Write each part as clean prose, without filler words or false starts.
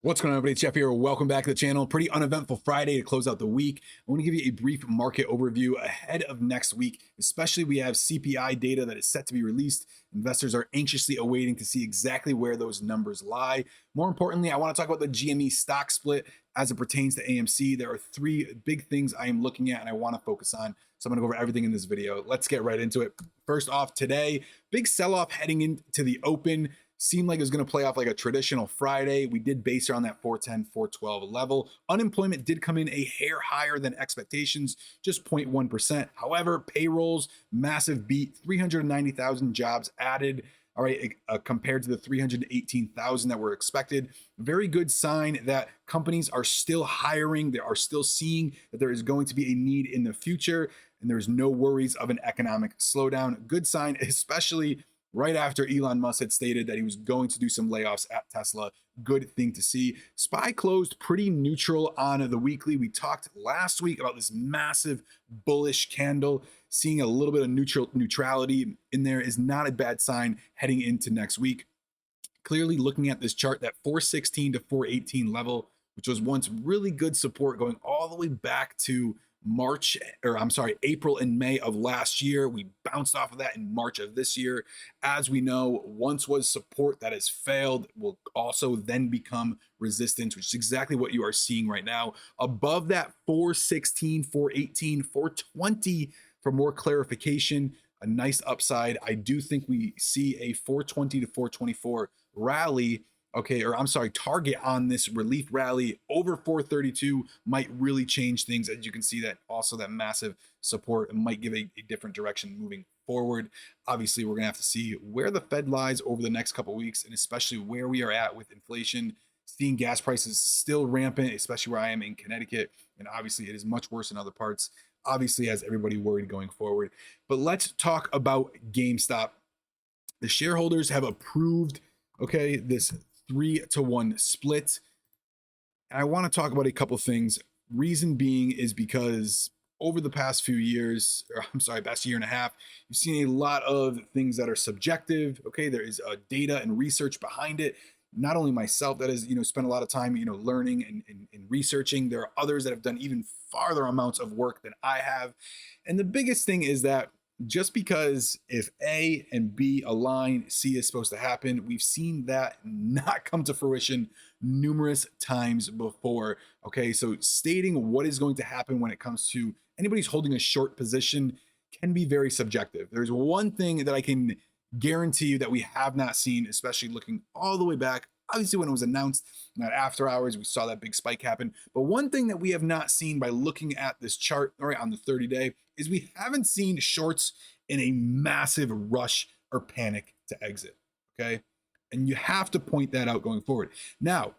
What's going on, everybody? It's Jeff here. Welcome back to the channel. Pretty uneventful Friday to close out the week. I want to give you a brief market overview ahead of next week, especially we have CPI data that is set to be released. Investors are anxiously awaiting to see exactly where those numbers lie. More importantly, I want to talk about the GME stock split as it pertains to AMC. There are three big things I am looking at and I want to focus on. So I'm going to go over everything in this video. Let's get right into it. First off, today, big sell-off heading into the open. Seemed like it was going to play off like a traditional Friday. We did base around that 410, 412 level. Unemployment did come in a hair higher than expectations, just 0.1%. However, payrolls, massive beat, 390,000 jobs added. All right, compared to the 318,000 that were expected. Very good sign that companies are still hiring. They are still seeing that there is going to be a need in the future, and there's no worries of an economic slowdown. Good sign, especially right after Elon Musk had stated that he was going to do some layoffs at Tesla. Good thing to see. SPY closed pretty neutral on the weekly. We talked last week about this massive bullish candle. Seeing a little bit of neutrality in there is not a bad sign heading into next week. Clearly looking at this chart, that 416 to 418 level, which was once really good support going all the way back to April and May of last year. We bounced off of that in March of this year. As we know, once was support that has failed will also then become resistance, which is exactly what you are seeing right now. Above that 416, 418, 420 for more clarification, a nice upside. I do think we see a 420 to 424 rally, okay, or I'm sorry, target on this relief rally over 432 might really change things. As you can see, that also that massive support might give a different direction moving forward. Obviously, we're gonna have to see where the Fed lies over the next couple of weeks, and especially where we are at with inflation. Seeing gas prices still rampant, especially where I am in Connecticut, and obviously it is much worse in other parts. Obviously, has everybody worried going forward. But let's talk about GameStop. The shareholders have approved, okay, this 3-to-1 split. And I want to talk about a couple things. Reason being is because over the past few years, or I'm sorry, past year and a half, you've seen a lot of things that are subjective. Okay, there is data and research behind it. Not only myself that has spent a lot of time learning and researching. There are others that have done even farther amounts of work than I have. And the biggest thing is that just because if A and B align, C is supposed to happen. We've seen that not come to fruition numerous times before. Okay, so stating what is going to happen when it comes to anybody who's holding a short position can be very subjective. There's one thing that I can guarantee you that we have not seen, especially looking all the way back. Obviously, when it was announced, that after hours, we saw that big spike happen. But one thing that we have not seen by looking at this chart, all right, on the 30-day, is we haven't seen shorts in a massive rush or panic to exit. Okay. And you have to point that out going forward. Now,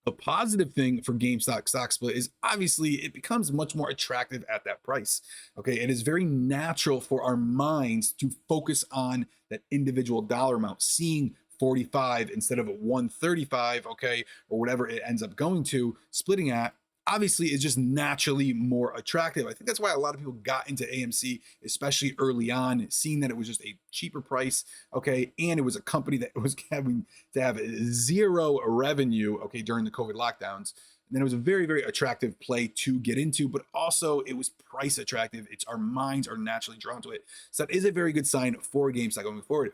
a positive thing for GameStop stock split is obviously it becomes much more attractive at that price. Okay. It is very natural for our minds to focus on that individual dollar amount, seeing 45 instead of 135, okay, or whatever it ends up going to, splitting at obviously is just naturally more attractive. I think that's why a lot of people got into AMC, especially early on, seeing that it was just a cheaper price, okay, and it was a company that was having to have zero revenue, okay, during the COVID lockdowns. And then it was a very, very attractive play to get into, but also it was price attractive. It's our minds are naturally drawn to it. So that is a very good sign for GameStop going forward.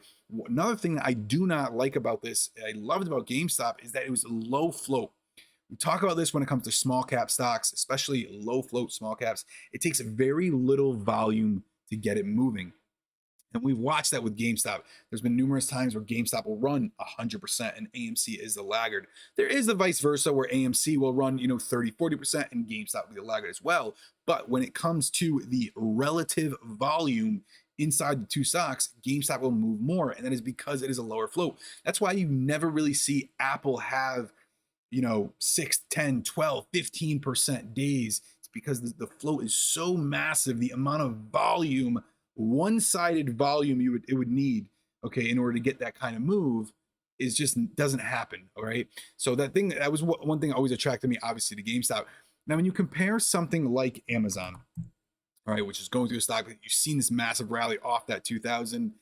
Another thing that I do not like about this, I loved about GameStop, is that it was low float. We talk about this when it comes to small cap stocks, especially low float small caps. It takes very little volume to get it moving. And we've watched that with GameStop. There's been numerous times where GameStop will run 100% and AMC is the laggard. There is the vice versa where AMC will run, 30, 40% and GameStop will be the laggard as well. But when it comes to the relative volume inside the two stocks, GameStop will move more. And that is because it is a lower float. That's why you never really see Apple have 6, 10, 12, 15% days. It's because the float is so massive. The amount of volume, one-sided volume it would need, okay, in order to get that kind of move is just doesn't happen. All right. So that was one thing always attracted me, obviously, to GameStop. Now, when you compare something like Amazon, all right, which is going through a stock that you've seen this massive rally off that 2000,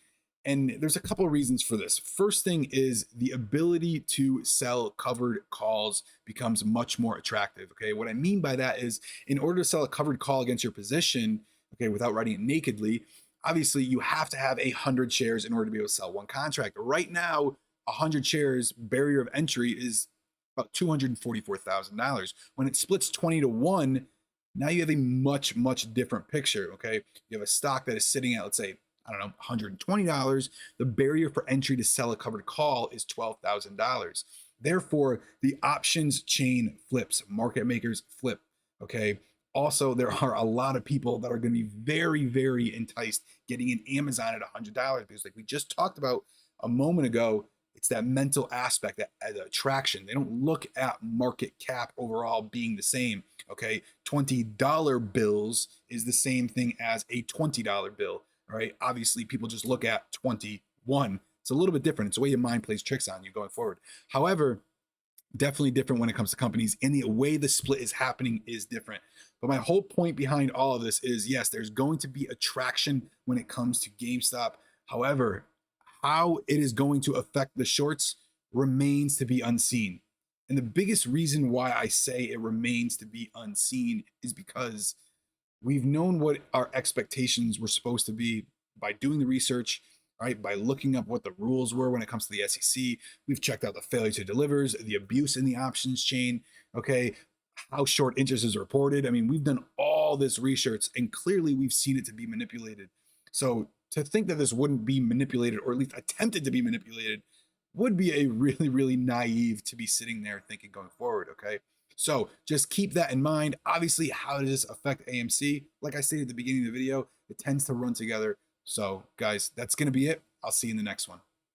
And there's a couple of reasons for this. First thing is the ability to sell covered calls becomes much more attractive. Okay. What I mean by that is in order to sell a covered call against your position, okay, without writing it nakedly, obviously you have to have 100 shares in order to be able to sell one contract. Right now, 100 shares barrier of entry is about $244,000. When it splits 20 to 1, now you have a much, much different picture. Okay. You have a stock that is sitting at, let's say, I don't know, $120. The barrier for entry to sell a covered call is $12,000. Therefore, the options chain flips, market makers flip. Okay. Also, there are a lot of people that are going to be very, very enticed getting in Amazon at $100 because, like we just talked about a moment ago, it's that mental aspect, that attraction. They don't look at market cap overall being the same. Okay. $20 bills is the same thing as a $20 bill. All right. Obviously, people just look at 21. It's a little bit different. It's the way your mind plays tricks on you going forward. However, definitely different when it comes to companies, and the way the split is happening is different. But my whole point behind all of this is yes, there's going to be attraction when it comes to GameStop. However, how it is going to affect the shorts remains to be unseen. And the biggest reason why I say it remains to be unseen is because we've known what our expectations were supposed to be by doing the research, right? By looking up what the rules were when it comes to the SEC. We've checked out the failure to delivers, the abuse in the options chain, okay? How short interest is reported. I mean, we've done all this research and clearly we've seen it to be manipulated. So to think that this wouldn't be manipulated, or at least attempted to be manipulated, would be a really, really naive to be sitting there thinking going forward, okay? So just keep that in mind. Obviously, how does this affect AMC? Like I stated at the beginning of the video, it tends to run together. So guys, that's going to be it. I'll see you in the next one.